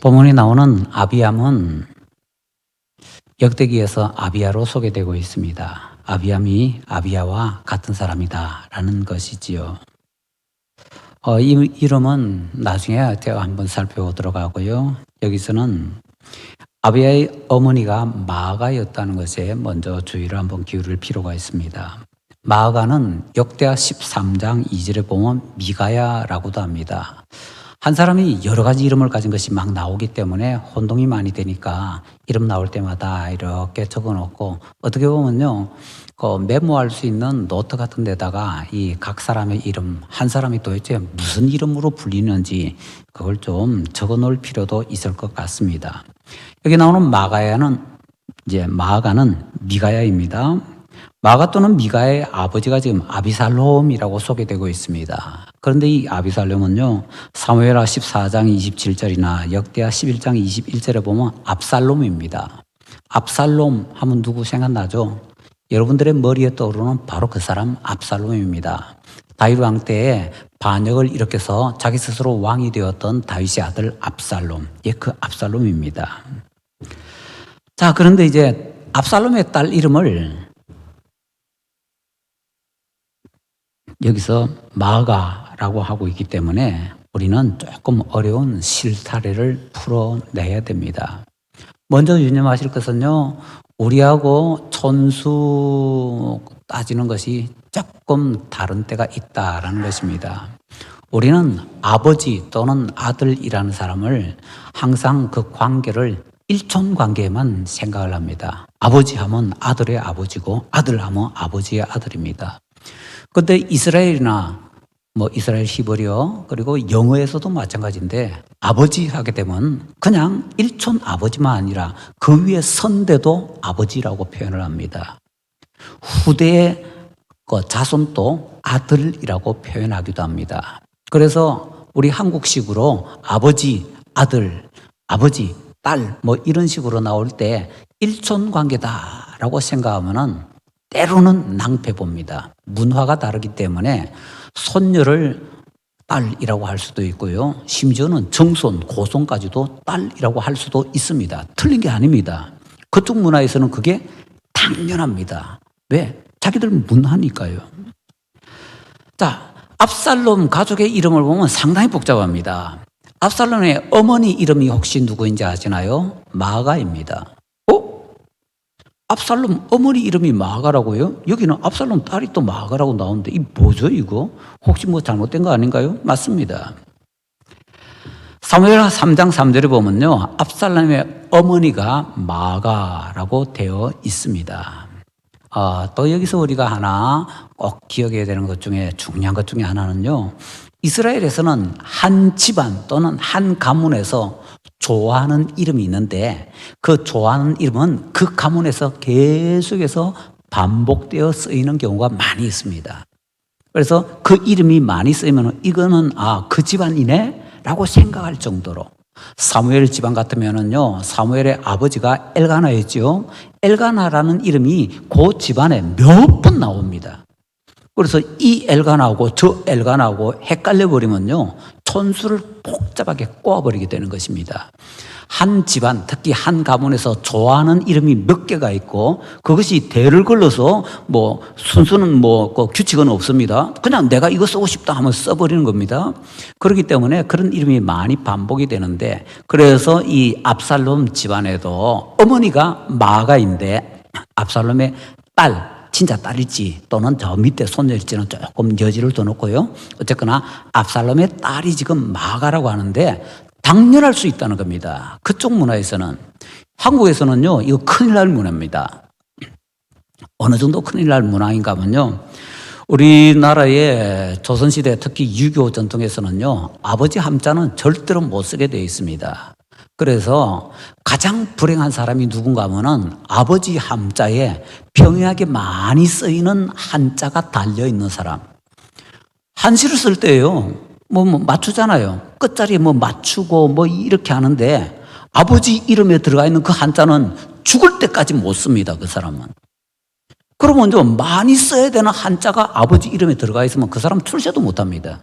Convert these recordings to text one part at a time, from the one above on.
본문에 나오는 아비암은 역대기에서 아비야로 소개되고 있습니다. 아비암이 아비야와 같은 사람이다라는 것이지요. 이 이름은 나중에 제가 한번 살펴보도록 하고요. 여기서는 아비야의 어머니가 마아가였다는 것에 먼저 주의를 한번 기울일 필요가 있습니다. 마아가는 역대하 13장 2절에 보면 미가야라고도 합니다. 한 사람이 여러 가지 이름을 가진 것이 막 나오기 때문에 혼동이 많이 되니까 이름 나올 때마다 이렇게 적어놓고 어떻게 보면요, 메모할 수 있는 노트 같은 데다가 이 각 사람의 이름, 한 사람이 도대체 무슨 이름으로 불리는지 그걸 좀 적어 놓을 필요도 있을 것 같습니다. 여기 나오는 마아가는 미가야입니다. 마아가 또는 미가의 아버지가 지금 아비살롬이라고 소개되고 있습니다. 그런데 이 아비살롬은요, 사무엘하 14장 27절이나 역대하 11장 21절에 보면 압살롬입니다. 압살롬 하면 누구 생각나죠? 여러분들의 머리에 떠오르는 바로 그 사람 압살롬입니다. 다윗 왕 때에 반역을 일으켜서 자기 스스로 왕이 되었던 다윗의 아들 압살롬, 그 압살롬입니다. 자, 그런데 이제 압살롬의 딸 이름을 여기서 마아가라고 하고 있기 때문에 우리는 조금 어려운 실타래를 풀어내야 됩니다. 먼저 유념하실 것은요, 우리하고 촌수 따지는 것이 조금 다른 때가 있다라는 것입니다. 우리는 아버지 또는 아들이라는 사람을 항상 그 관계를 일촌 관계에만 생각을 합니다. 아버지 하면 아들의 아버지고 아들 하면 아버지의 아들입니다. 그런데 이스라엘이나 이스라엘 히브리어 그리고 영어에서도 마찬가지인데 아버지 하게 되면 그냥 일촌 아버지만 아니라 그 위에 선대도 아버지라고 표현을 합니다. 후대의 자손도 아들이라고 표현하기도 합니다. 그래서 우리 한국식으로 아버지, 아들, 아버지, 딸 이런 식으로 나올 때 일촌 관계다라고 생각하면은 때로는 낭패 봅니다. 문화가 다르기 때문에 손녀를 딸이라고 할 수도 있고요. 심지어는 정손, 고손까지도 딸이라고 할 수도 있습니다. 틀린 게 아닙니다. 그쪽 문화에서는 그게 당연합니다. 왜? 자기들 문화니까요. 자, 압살롬 가족의 이름을 보면 상당히 복잡합니다. 압살롬의 어머니 이름이 혹시 누구인지 아시나요? 마아가입니다. 압살롬 어머니 이름이 마아가라고요? 여기는 압살롬 딸이 또 마아가라고 나오는데 이 뭐죠 이거? 혹시 잘못된 거 아닌가요? 맞습니다. 사무엘하 3장 3절에 보면요, 압살롬의 어머니가 마아가라고 되어 있습니다. 또 여기서 우리가 하나 꼭 기억해야 되는 것 중에 중요한 것 중에 하나는요, 이스라엘에서는 한 집안 또는 한 가문에서 좋아하는 이름이 있는데 그 좋아하는 이름은 그 가문에서 계속해서 반복되어 쓰이는 경우가 많이 있습니다. 그래서 그 이름이 많이 쓰이면 이거는 그 집안이네 라고 생각할 정도로, 사무엘 집안 같으면은요, 사무엘의 아버지가 엘가나였죠. 엘가나라는 이름이 그 집안에 몇 번 나옵니다. 그래서 이 엘가나하고 저 엘가나하고 헷갈려 버리면요, 촌수를 복잡하게 꼬아버리게 되는 것입니다. 한 집안, 특히 한 가문에서 좋아하는 이름이 몇 개가 있고 그것이 대를 걸러서 순수는 규칙은 없습니다. 그냥 내가 이거 쓰고 싶다 하면 써버리는 겁니다. 그렇기 때문에 그런 이름이 많이 반복이 되는데, 그래서 이 압살롬 집안에도 어머니가 마아가인데 압살롬의 딸, 진짜 딸일지 또는 저 밑에 손녀일지는 조금 여지를 둬 놓고요, 어쨌거나 압살롬의 딸이 지금 마아가라고 하는데 당연할 수 있다는 겁니다. 그쪽 문화에서는. 한국에서는요, 이거 큰일 날 문화입니다. 어느 정도 큰일 날 문화인가 하면요, 우리나라의 조선시대 특히 유교 전통에서는요, 아버지 함자는 절대로 못 쓰게 되어 있습니다. 그래서 가장 불행한 사람이 누군가 하면은 아버지 함자에 평이하게 많이 쓰이는 한자가 달려있는 사람. 한시를 쓸 때요, 맞추잖아요. 끝자리에 맞추고 이렇게 하는데 아버지 이름에 들어가 있는 그 한자는 죽을 때까지 못 씁니다, 그 사람은. 그러면 좀 많이 써야 되는 한자가 아버지 이름에 들어가 있으면 그 사람 출세도 못 합니다.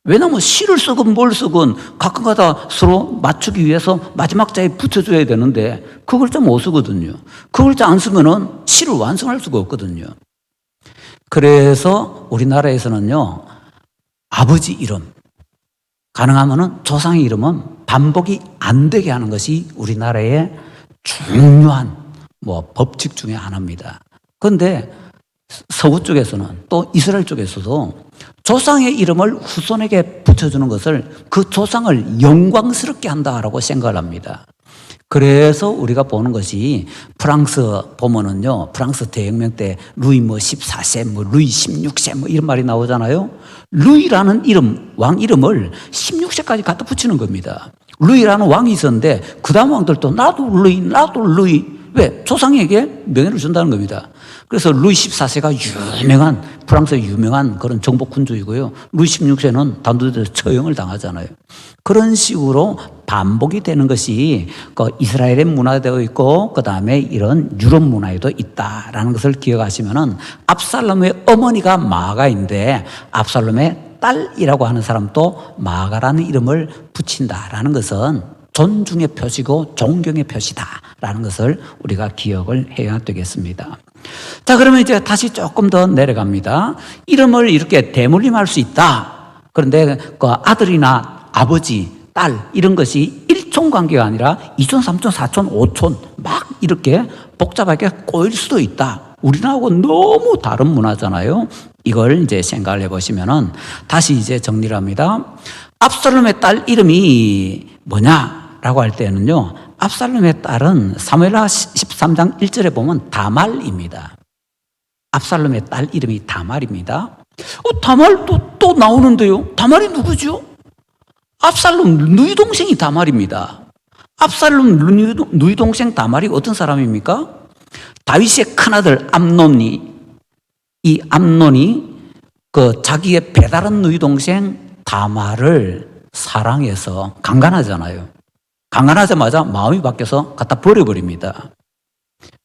왜냐하면 시를 쓰건 뭘 쓰건 가끔가다 서로 맞추기 위해서 마지막 자에 붙여줘야 되는데 그 글자 못 쓰거든요. 그 글자 안 쓰면은 시를 완성할 수가 없거든요. 그래서 우리나라에서는요, 아버지 이름, 가능하면은 조상의 이름은 반복이 안 되게 하는 것이 우리나라의 중요한 법칙 중에 하나입니다. 그런데 서구 쪽에서는 또 이스라엘 쪽에서도 조상의 이름을 후손에게 붙여주는 것을 그 조상을 영광스럽게 한다라고 생각을 합니다. 그래서 우리가 보는 것이 프랑스 보면은요, 프랑스 대혁명 때 루이 14세, 루이 16세 이런 말이 나오잖아요. 루이라는 이름, 왕 이름을 16세까지 갖다 붙이는 겁니다. 루이라는 왕이 있었는데 그 다음 왕들도 나도 루이. 왜? 조상에게 명예를 준다는 겁니다. 그래서 루이 14세가 유명한, 프랑스의 유명한 그런 정복군주이고요. 루이 16세는 단두대에서 처형을 당하잖아요. 그런 식으로 반복이 되는 것이 그 이스라엘의 문화되어 있고, 그 다음에 이런 유럽 문화에도 있다라는 것을 기억하시면은, 압살롬의 어머니가 마아가인데 압살롬의 딸이라고 하는 사람도 마아가라는 이름을 붙인다라는 것은 존중의 표시고 존경의 표시다라는 것을 우리가 기억을 해야 되겠습니다. 자, 그러면 이제 다시 조금 더 내려갑니다. 이름을 이렇게 대물림할 수 있다. 그런데 그 아들이나 아버지, 딸 이런 것이 일촌 관계가 아니라 2촌, 3촌, 4촌, 5촌 막 이렇게 복잡하게 꼬일 수도 있다. 우리나라하고 너무 다른 문화잖아요. 이걸 이제 생각을 해보시면은 다시 이제 정리를 합니다. 압살롬의 딸 이름이 뭐냐라고 할 때는요, 압살롬의 딸은 사무엘하 13장 1절에 보면 다말입니다. 압살롬의 딸 이름이 다말입니다. 다말 또 나오는데요. 다말이 누구죠? 압살롬 누이 동생이 다말입니다. 압살롬 누이 동생 다말이 어떤 사람입니까? 다윗의 큰아들 암논이, 이 암논이 그 자기의 배다른 누이 동생 다말을 사랑해서 강간하잖아요. 강간하자마자 마음이 바뀌어서 갖다 버려버립니다.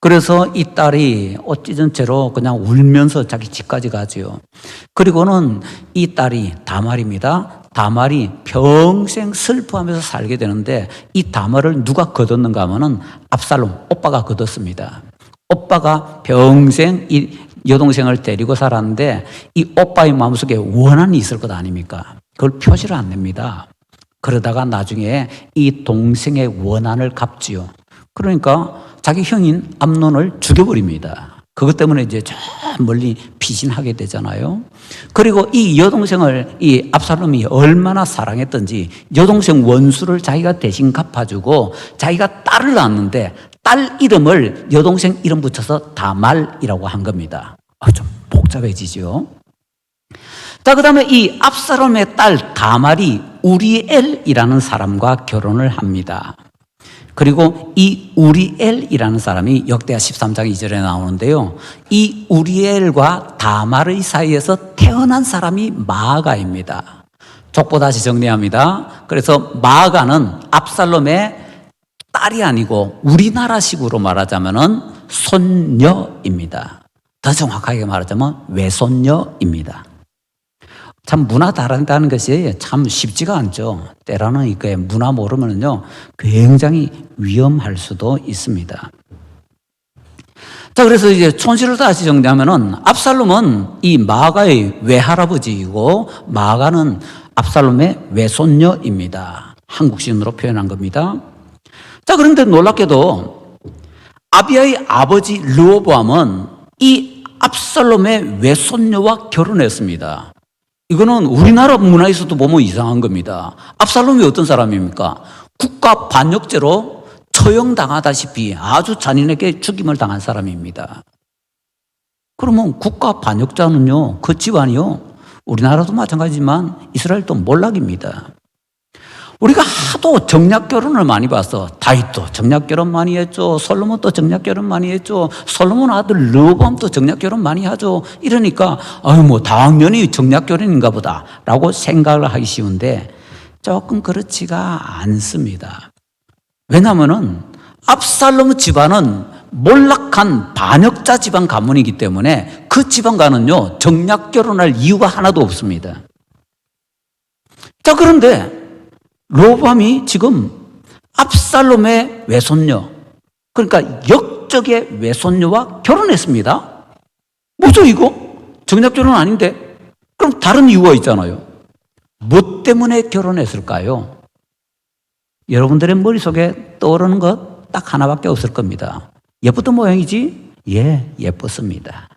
그래서 이 딸이 어찌된 채로 그냥 울면서 자기 집까지 가지요. 그리고는 이 딸이 다말입니다. 다말이 평생 슬퍼하면서 살게 되는데, 이 다말을 누가 거뒀는가 하면은 압살롬 오빠가 거뒀습니다. 오빠가 평생 이 여동생을 데리고 살았는데 이 오빠의 마음속에 원한이 있을 것 아닙니까? 그걸 표시를 안 냅니다. 그러다가 나중에 이 동생의 원한을 갚지요. 그러니까 자기 형인 암논을 죽여버립니다. 그것 때문에 이제 저 멀리 피신하게 되잖아요. 그리고 이 여동생을 이 압살롬이 얼마나 사랑했던지 여동생 원수를 자기가 대신 갚아주고 자기가 딸을 낳았는데 딸 이름을 여동생 이름 붙여서 다말이라고 한 겁니다. 좀 복잡해지죠. 자, 그 다음에 이 압살롬의 딸 다말이 우리엘이라는 사람과 결혼을 합니다. 그리고 이 우리엘이라는 사람이 역대하 13장 2절에 나오는데요. 이 우리엘과 다말의 사이에서 태어난 사람이 마아가입니다. 족보 다시 정리합니다. 그래서 마아가는 압살롬의 딸이 아니고 우리나라식으로 말하자면은 손녀입니다. 더 정확하게 말하자면 외손녀입니다. 참 문화 다른다는 것이 참 쉽지가 않죠. 때로는 이게 문화 모르면요 굉장히 위험할 수도 있습니다. 자, 그래서 이제 촌시를 다시 정리하면은 압살롬은 이 마아가의 외할아버지이고 마아가는 압살롬의 외손녀입니다. 한국식으로 표현한 겁니다. 자, 그런데 놀랍게도 아비야의 아버지 르호보암은 이 압살롬의 외손녀와 결혼했습니다. 이거는 우리나라 문화에서도 보면 이상한 겁니다. 압살롬이 어떤 사람입니까? 국가 반역죄로 처형당하다시피 아주 잔인하게 죽임을 당한 사람입니다. 그러면 국가 반역자는요, 그 집안이요, 우리나라도 마찬가지지만 이스라엘도 몰락입니다. 우리가 하도 정략 결혼을 많이 봐서 다윗도 정략 결혼 많이 했죠. 솔로몬도 정략 결혼 많이 했죠. 솔로몬 아들 르호보암도 정략 결혼 많이 하죠. 이러니까 당연히 정략 결혼인가 보다라고 생각을 하기 쉬운데 조금 그렇지가 않습니다. 왜냐하면은 압살롬 집안은 몰락한 반역자 집안 가문이기 때문에 그 집안과는요 정략 결혼할 이유가 하나도 없습니다. 자, 그런데 로밤이 지금 압살롬의 외손녀, 그러니까 역적의 외손녀와 결혼했습니다. 뭐죠 이거? 정략결혼 아닌데? 그럼 다른 이유가 있잖아요. 뭐 때문에 결혼했을까요? 여러분들의 머릿속에 떠오르는 것 딱 하나밖에 없을 겁니다. 예뻤던 모양이지? 예, 예뻤습니다.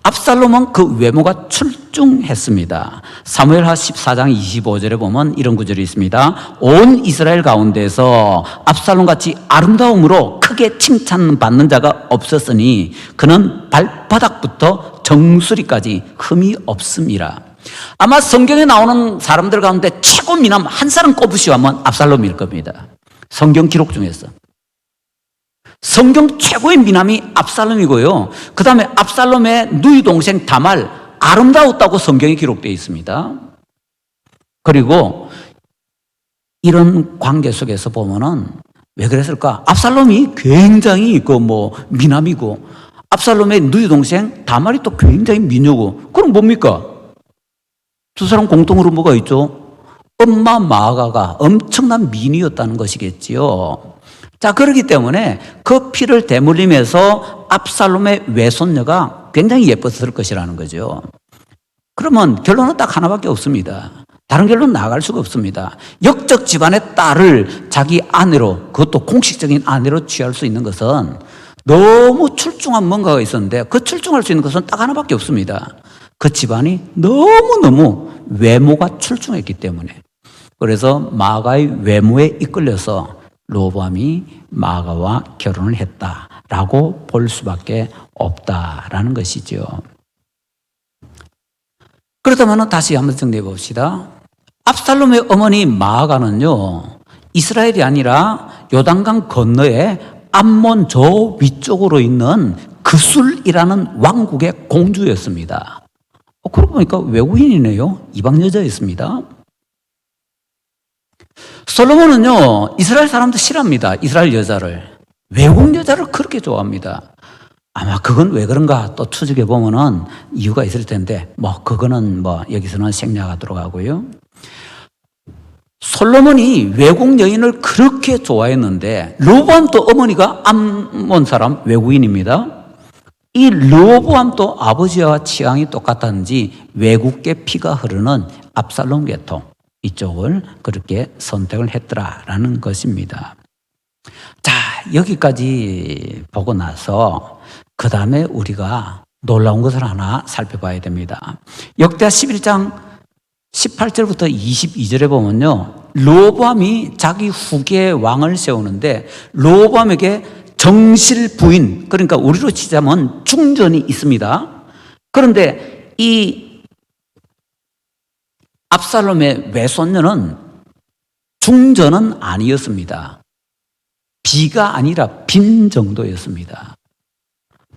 압살롬은 그 외모가 출중했습니다. 사무엘하 14장 25절에 보면 이런 구절이 있습니다. 온 이스라엘 가운데서 압살롬같이 아름다움으로 크게 칭찬받는 자가 없었으니 그는 발바닥부터 정수리까지 흠이 없음이라. 아마 성경에 나오는 사람들 가운데 최고 미남 한 사람 꼽으시오 하면 압살롬일 겁니다. 성경 기록 중에서. 성경 최고의 미남이 압살롬이고요. 그 다음에 압살롬의 누이 동생 다말, 아름다웠다고 성경에 기록되어 있습니다. 그리고 이런 관계 속에서 보면은 왜 그랬을까? 압살롬이 굉장히 미남이고, 압살롬의 누이 동생 다말이 또 굉장히 미녀고, 그럼 뭡니까? 두 사람 공통으로 뭐가 있죠? 엄마 마아가가 엄청난 미인이었다는 것이겠지요. 자, 그렇기 때문에 그 피를 대물림해서 압살롬의 외손녀가 굉장히 예뻤을 것이라는 거죠. 그러면 결론은 딱 하나밖에 없습니다. 다른 결론 나갈 수가 없습니다. 역적 집안의 딸을 자기 아내로, 그것도 공식적인 아내로 취할 수 있는 것은 너무 출중한 뭔가가 있었는데, 그 출중할 수 있는 것은 딱 하나밖에 없습니다. 그 집안이 너무너무 외모가 출중했기 때문에. 그래서 마아가의 외모에 이끌려서 로보암이 마아가와 결혼을 했다라고 볼 수밖에 없다라는 것이죠. 그렇다면 다시 한번 정리해 봅시다. 압살롬의 어머니 마아가는요, 이스라엘이 아니라 요단강 건너에 암몬 저 위쪽으로 있는 그술이라는 왕국의 공주였습니다. 그러고 보니까 외국인이네요. 이방 여자였습니다. 솔로몬은요, 이스라엘 사람들 싫어합니다. 이스라엘 여자를. 외국 여자를 그렇게 좋아합니다. 아마 그건 왜 그런가 또 추측해 보면은 이유가 있을 텐데, 그거는 여기서는 생략하도록 하고요. 솔로몬이 외국 여인을 그렇게 좋아했는데, 르호보암도 어머니가 암몬 사람 외국인입니다. 이 르호보암도 아버지와 취향이 똑같았는지 외국계 피가 흐르는 압살롬 계통, 이쪽을 그렇게 선택을 했더라라는 것입니다. 자, 여기까지 보고 나서 그 다음에 우리가 놀라운 것을 하나 살펴봐야 됩니다. 역대하 11장 18절부터 22절에 보면요, 르호보암이 자기 후계 왕을 세우는데 르호보암에게 정실 부인, 그러니까 우리로 치자면 중전이 있습니다. 그런데 이 압살롬의 외손녀는 중전은 아니었습니다. 비가 아니라 빈 정도였습니다.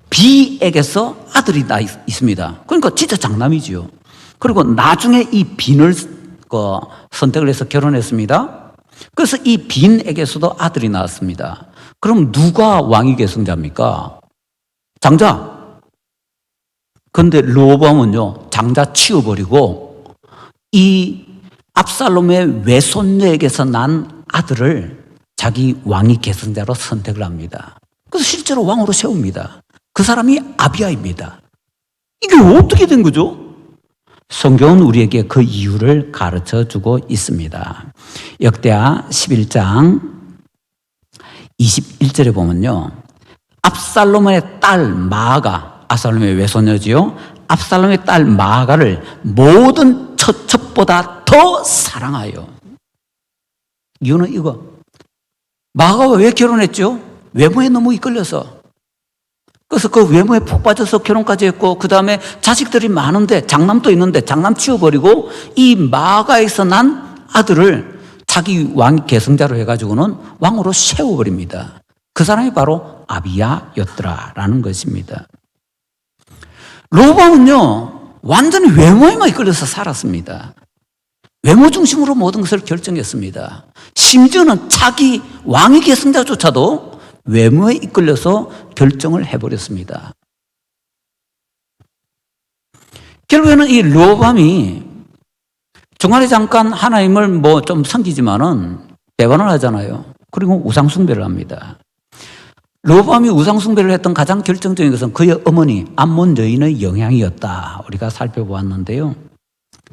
비에게서 아들이 나 있습니다. 그러니까 진짜 장남이지요. 그리고 나중에 이 빈을 선택을 해서 결혼했습니다. 그래서 이 빈에게서도 아들이 나왔습니다. 그럼 누가 왕위 계승자입니까? 장자. 그런데 르호보암은요, 장자 치워버리고 이 압살롬의 외손녀에게서 난 아들을 자기 왕위 계승자로 선택을 합니다. 그래서 실제로 왕으로 세웁니다. 그 사람이 아비야입니다. 이게 어떻게 된 거죠? 성경은 우리에게 그 이유를 가르쳐 주고 있습니다. 역대하 11장 21절에 보면요, 압살롬의 딸 마아가, 압살롬의 외손녀지요, 압살롬의 딸 마아가를 모든 처첩보다 더 사랑하여. 이유는 이거. 마아가가 왜 결혼했죠? 외모에 너무 이끌려서. 그래서 그 외모에 푹 빠져서 결혼까지 했고, 그 다음에 자식들이 많은데, 장남도 있는데 장남 치워버리고 이 마아가에서 난 아들을 자기 왕 계승자로 해가지고는 왕으로 세워버립니다. 그 사람이 바로 아비야였더라라는 것입니다. 르호보암은요, 완전히 외모에만 이끌려서 살았습니다. 외모 중심으로 모든 것을 결정했습니다. 심지어는 자기 왕위 계승자조차도 외모에 이끌려서 결정을 해버렸습니다. 결국에는 이 르호보암이 중간에 잠깐 하나님을 뭐 좀 섬기지만은 배반을 하잖아요. 그리고 우상숭배를 합니다. 르호보암이 우상숭배를 했던 가장 결정적인 것은 그의 어머니 암몬 여인의 영향이었다. 우리가 살펴보았는데요.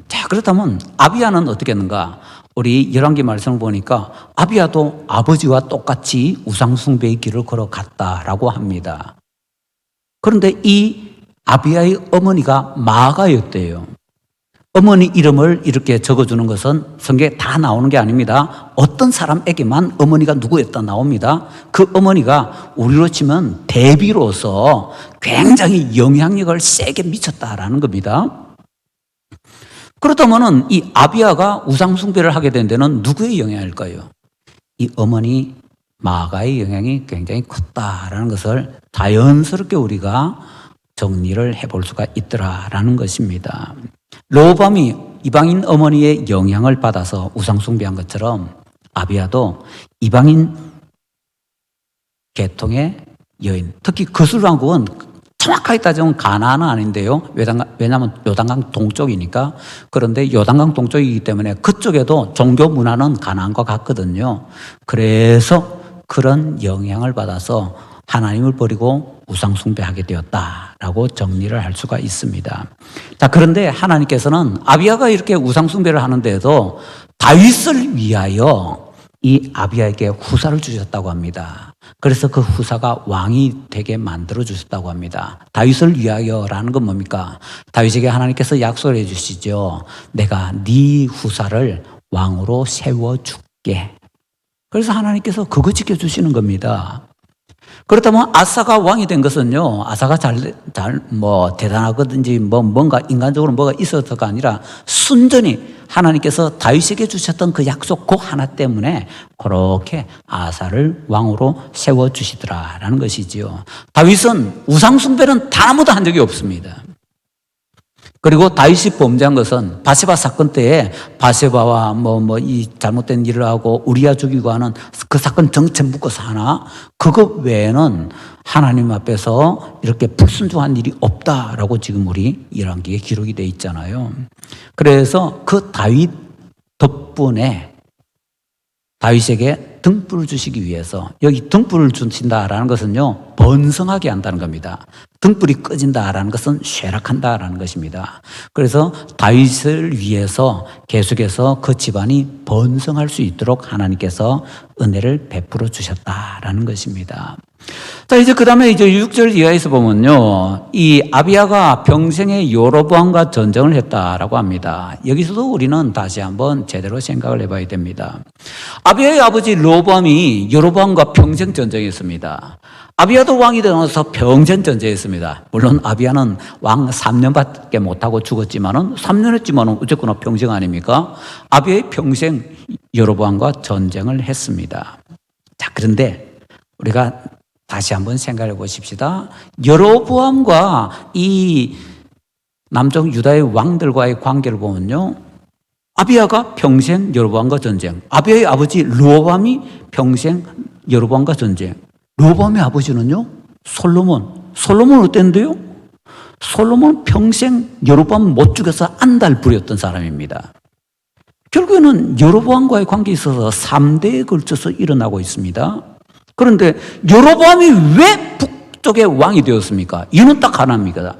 자, 그렇다면 아비야는 어떻게 했는가? 우리 열왕기 말씀을 보니까 아비야도 아버지와 똑같이 우상숭배의 길을 걸어갔다라고 합니다. 그런데 이 아비야의 어머니가 마아가였대요. 어머니 이름을 이렇게 적어주는 것은 성경에 다 나오는 게 아닙니다. 어떤 사람에게만 어머니가 누구였다 나옵니다. 그 어머니가 우리로 치면 대비로서 굉장히 영향력을 세게 미쳤다라는 겁니다. 그렇다면 이 아비야가 우상숭배를 하게 된 데는 누구의 영향일까요? 이 어머니 마아가의 영향이 굉장히 컸다라는 것을 자연스럽게 우리가 정리를 해볼 수가 있더라라는 것입니다. 르호보암이 이방인 어머니의 영향을 받아서 우상숭배한 것처럼 아비야도 이방인 계통의 여인, 특히 거슬왕국은 정확하게 따지면 가나안은 아닌데요. 왜냐하면 요단강 동쪽이니까. 그런데 요단강 동쪽이기 때문에 그쪽에도 종교 문화는 가나안과 같거든요. 그래서 그런 영향을 받아서 하나님을 버리고 우상숭배하게 되었다라고 정리를 할 수가 있습니다. 자, 그런데 하나님께서는 아비야가 이렇게 우상숭배를 하는데도 다윗을 위하여 이 아비야에게 후사를 주셨다고 합니다. 그래서 그 후사가 왕이 되게 만들어 주셨다고 합니다. 다윗을 위하여라는 건 뭡니까? 다윗에게 하나님께서 약속을 해 주시죠. 내가 네 후사를 왕으로 세워줄게. 그래서 하나님께서 그거 지켜주시는 겁니다. 그렇다면 아사가 왕이 된 것은요, 아사가 대단하거든지 뭔가 인간적으로 뭐가 있어서가 아니라 순전히 하나님께서 다윗에게 주셨던 그 약속 그 하나 때문에 그렇게 아사를 왕으로 세워주시더라라는 것이지요. 다윗은 우상숭배는 단 한 번도 한 적이 없습니다. 그리고 다윗이 범죄한 것은 바세바 사건 때에 바세바와 이 잘못된 일을 하고 우리아 죽이고 하는 그 사건 정체 묶어서 하나, 그거 외에는 하나님 앞에서 이렇게 불순종한 일이 없다라고 지금 우리 열왕기에 기록이 돼 있잖아요. 그래서 그 다윗 덕분에 다윗에게 등불을 주시기 위해서, 여기 등불을 주신다라는 것은요, 번성하게 한다는 겁니다. 등불이 꺼진다라는 것은 쇠락한다라는 것입니다. 그래서 다윗을 위해서 계속해서 그 집안이 번성할 수 있도록 하나님께서 은혜를 베풀어 주셨다라는 것입니다. 자, 이제 그 다음에 이제 6절 이하에서 보면요, 이 아비야가 평생에 여로보암과 전쟁을 했다라고 합니다. 여기서도 우리는 다시 한번 제대로 생각을 해봐야 됩니다. 아비야의 아버지 르호보암이 여로보암과 평생 전쟁했습니다. 아비야도 왕이 되어서 평생 전쟁했습니다. 물론 아비야는 왕 3년밖에 못하고 죽었지만은 3년 했지만은 어쨌거나 평생 아닙니까? 아비야의 평생 여로보암과 전쟁을 했습니다. 자, 그런데 우리가 다시 한번 생각해 보십시다. 여로보암과 이 남쪽 유다의 왕들과의 관계를 보면요, 아비야가 평생 여로보암과 전쟁, 아비야의 아버지 르호보암이 평생 여로보암과 전쟁. 르호보암의 아버지는요, 솔로몬 어땠는데요? 솔로몬 평생 여로보암 못 죽여서 안달 부렸던 사람입니다. 결국에는 여로보암과의 관계에 있어서 3대에 걸쳐서 일어나고 있습니다. 그런데 여로보암이 왜 북쪽의 왕이 되었습니까? 이유는 딱 하나입니다.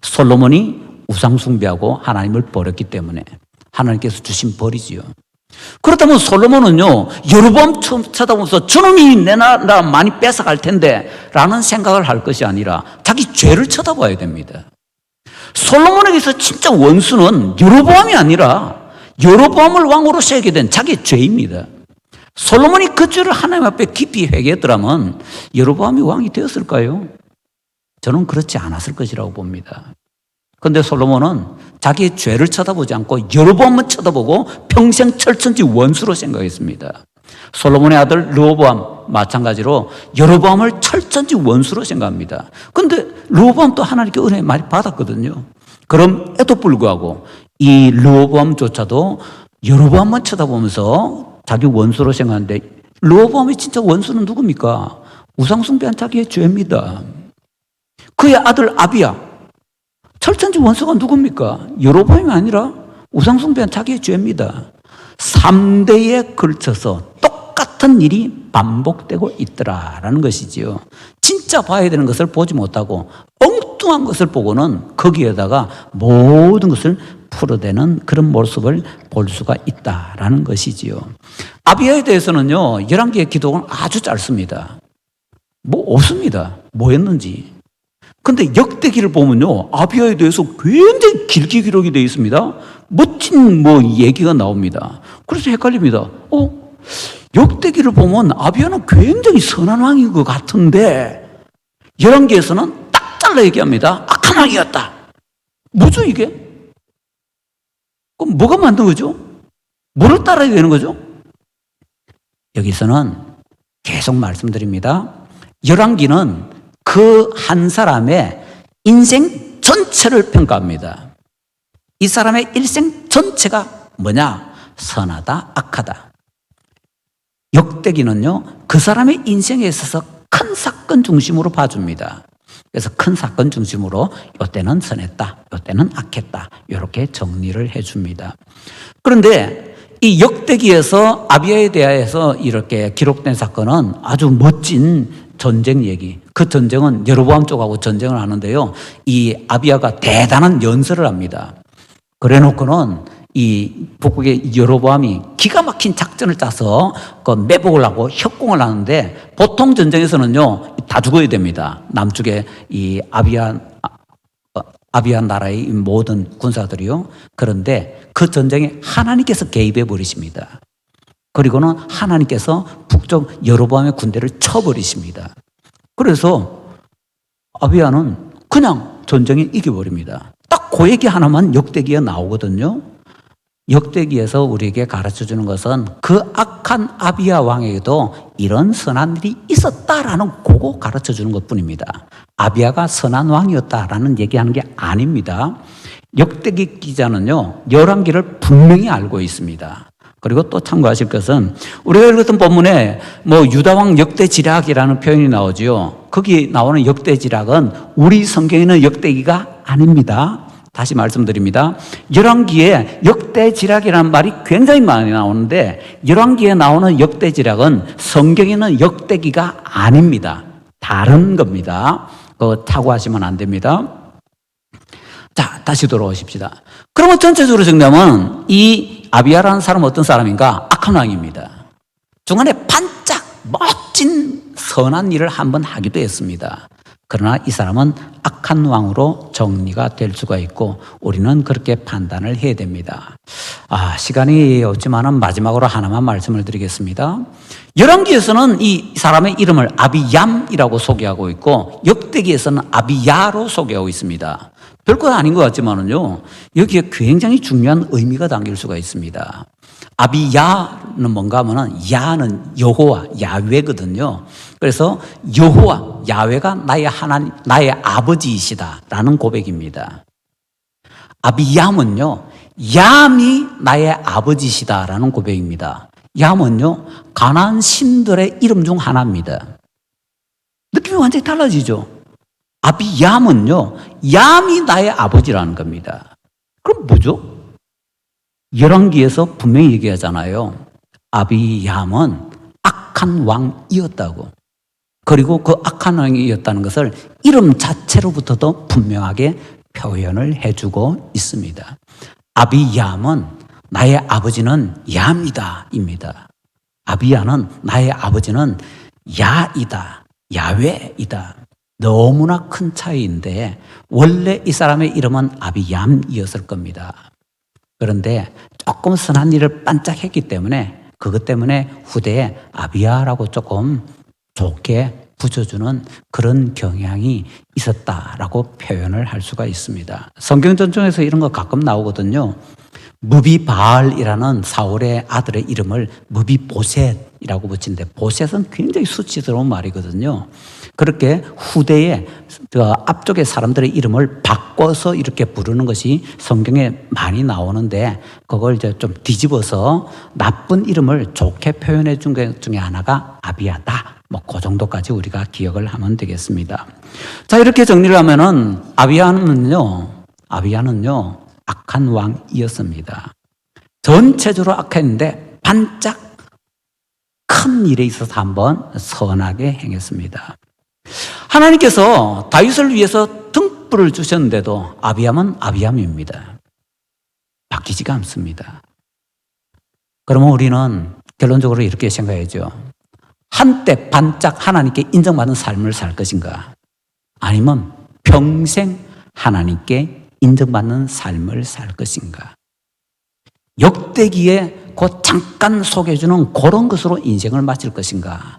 솔로몬이 우상숭배하고 하나님을 버렸기 때문에 하나님께서 주신 벌이지요. 그렇다면 솔로몬은요, 여로보암 쳐다보면서 저놈이 내 나라 많이 뺏어갈 텐데 라는 생각을 할 것이 아니라 자기 죄를 쳐다봐야 됩니다. 솔로몬에게서 진짜 원수는 여로보암이 아니라 여로보암을 왕으로 세우게 된 자기의 죄입니다. 솔로몬이 그 죄를 하나님 앞에 깊이 회개했더라면 여로보암이 왕이 되었을까요? 저는 그렇지 않았을 것이라고 봅니다. 그런데 솔로몬은 자기의 죄를 쳐다보지 않고 여로보암만 쳐다보고 평생 철천지 원수로 생각했습니다. 솔로몬의 아들 르호보암 마찬가지로 여로보암을 철천지 원수로 생각합니다. 그런데 르호보암도 하나님께 은혜 많이 받았거든요. 그럼에도 불구하고 이 르호보암조차도 여로보암만 쳐다보면서 자기 원수로 생각하는데, 르호보암의 진짜 원수는 누굽니까? 우상숭배한 자기의 죄입니다. 그의 아들 아비야, 철천지 원수가 누굽니까? 여로보암이 아니라 우상숭배는 자기의 죄입니다. 3대에 걸쳐서 똑같은 일이 반복되고 있더라라는 것이지요. 진짜 봐야 되는 것을 보지 못하고 엉뚱한 것을 보고는 거기에다가 모든 것을 풀어대는 그런 모습을 볼 수가 있다라는 것이지요. 아비야에 대해서는요, 11개의 기록은 아주 짧습니다. 뭐 없습니다. 뭐였는지. 근데 역대기를 보면요, 아비야에 대해서 굉장히 길게 기록이 되어 있습니다. 멋진 얘기가 나옵니다. 그래서 헷갈립니다. 역대기를 보면 아비야는 굉장히 선한 왕인 것 같은데 11개에서는 딱 잘라 얘기합니다. 악한 왕이었다. 뭐죠 이게? 그럼 뭐가 만든 거죠? 뭐를 따라야 되는 거죠? 여기서는 계속 말씀드립니다. 열왕기는 그 한 사람의 인생 전체를 평가합니다. 이 사람의 일생 전체가 뭐냐? 선하다, 악하다. 역대기는요, 그 사람의 인생에 있어서 큰 사건 중심으로 봐줍니다. 그래서 큰 사건 중심으로 이때는 선했다, 이때는 악했다, 이렇게 정리를 해줍니다. 그런데 이 역대기에서 아비야에 대해서 이렇게 기록된 사건은 아주 멋진 전쟁 얘기. 그 전쟁은 여로보암 쪽하고 전쟁을 하는데요, 이 아비야가 대단한 연설을 합니다. 그래 놓고는 이 북국의 여로보암이 기가 막힌 작전을 짜서 그 매복을 하고 협공을 하는데, 보통 전쟁에서는요 다 죽어야 됩니다. 남쪽에 이 아비야 나라의 모든 군사들이요. 그런데 그 전쟁에 하나님께서 개입해 버리십니다. 그리고는 하나님께서 북쪽 여로보암의 군대를 쳐버리십니다. 그래서 아비야는 그냥 전쟁에 이겨버립니다. 딱 그 얘기 하나만 역대기에 나오거든요. 역대기에서 우리에게 가르쳐주는 것은 그 악한 아비야 왕에게도 이런 선한 일이 있었다라는 그거 가르쳐주는 것뿐입니다. 아비야가 선한 왕이었다라는 얘기하는 게 아닙니다. 역대기 기자는요, 열왕기를 분명히 알고 있습니다. 그리고 또 참고하실 것은 우리가 읽었던 본문에 유다왕 역대지략이라는 표현이 나오죠. 거기 나오는 역대지략은 우리 성경에는 역대기가 아닙니다. 다시 말씀드립니다. 열왕기에 역대지략이라는 말이 굉장히 많이 나오는데, 열왕기에 나오는 역대지략은 성경에는 역대기가 아닙니다. 다른 겁니다. 그거 착오하시면 안 됩니다. 자, 다시 돌아오십시다. 그러면 전체적으로 정리하면 이 아비야라는 사람은 어떤 사람인가? 악한 왕입니다. 중간에 반짝 멋진 선한 일을 한번 하기도 했습니다. 그러나 이 사람은 악한 왕으로 정리가 될 수가 있고 우리는 그렇게 판단을 해야 됩니다. 시간이 없지만은 마지막으로 하나만 말씀을 드리겠습니다. 열왕기에서는 이 사람의 이름을 아비얌이라고 소개하고 있고 역대기에서는 아비야로 소개하고 있습니다. 별것 아닌 것 같지만은요, 여기에 굉장히 중요한 의미가 담길 수가 있습니다. 아비야는 뭔가 하면은, 야는 여호와, 야훼거든요. 그래서 여호와, 야훼가 나의 하나님, 나의 아버지이시다라는 고백입니다. 아비얌은요, 얌이 나의 아버지시다라는 고백입니다. 얌은요, 가나안 신들의 이름 중 하나입니다. 느낌이 완전히 달라지죠. 아비얌은요, 얌이 나의 아버지라는 겁니다. 그럼 뭐죠? 열왕기에서 분명히 얘기하잖아요. 아비얌은 악한 왕이었다고. 그리고 그 악한 왕이었다는 것을 이름 자체로부터도 분명하게 표현을 해주고 있습니다. 아비얌은 나의 아버지는 얌이다 입니다. 아비야는 나의 아버지는 야이다, 야훼이다. 너무나 큰 차이인데 원래 이 사람의 이름은 아비얌이었을 겁니다. 그런데 조금 선한 일을 반짝했기 때문에 그것 때문에 후대에 아비야라고 조금 좋게 붙여주는 그런 경향이 있었다라고 표현을 할 수가 있습니다. 성경 전통에서 이런 거 가끔 나오거든요. 무비바알이라는 사울의 아들의 이름을 무비보셋이라고 붙이는데, 보셋은 굉장히 수치스러운 말이거든요. 그렇게 후대에 앞쪽에 사람들의 이름을 바꿔서 이렇게 부르는 것이 성경에 많이 나오는데, 그걸 이제 좀 뒤집어서 나쁜 이름을 좋게 표현해 준 것 중에 하나가 아비야다. 그 정도까지 우리가 기억을 하면 되겠습니다. 자, 이렇게 정리를 하면은 아비야는요, 악한 왕이었습니다. 전체적으로 악했는데 반짝 큰 일에 있어서 한번 선하게 행했습니다. 하나님께서 다윗을 위해서 등불을 주셨는데도 아비암은 아비암입니다. 바뀌지가 않습니다. 그러면 우리는 결론적으로 이렇게 생각해야죠. 한때 반짝 하나님께 인정받는 삶을 살 것인가? 아니면 평생 하나님께 인정받는 삶을 살 것인가? 역대기에 그 잠깐 소개해주는 그런 것으로 인생을 마칠 것인가?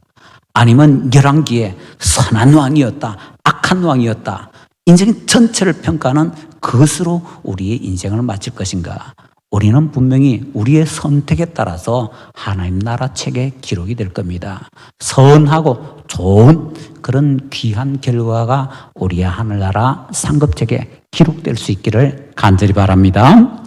아니면 열왕기에 선한 왕이었다, 악한 왕이었다, 인생 전체를 평가하는 그것으로 우리의 인생을 마칠 것인가? 우리는 분명히 우리의 선택에 따라서 하나님 나라 책에 기록이 될 겁니다. 선하고 좋은 그런 귀한 결과가 우리의 하늘나라 상급책에 기록될 수 있기를 간절히 바랍니다.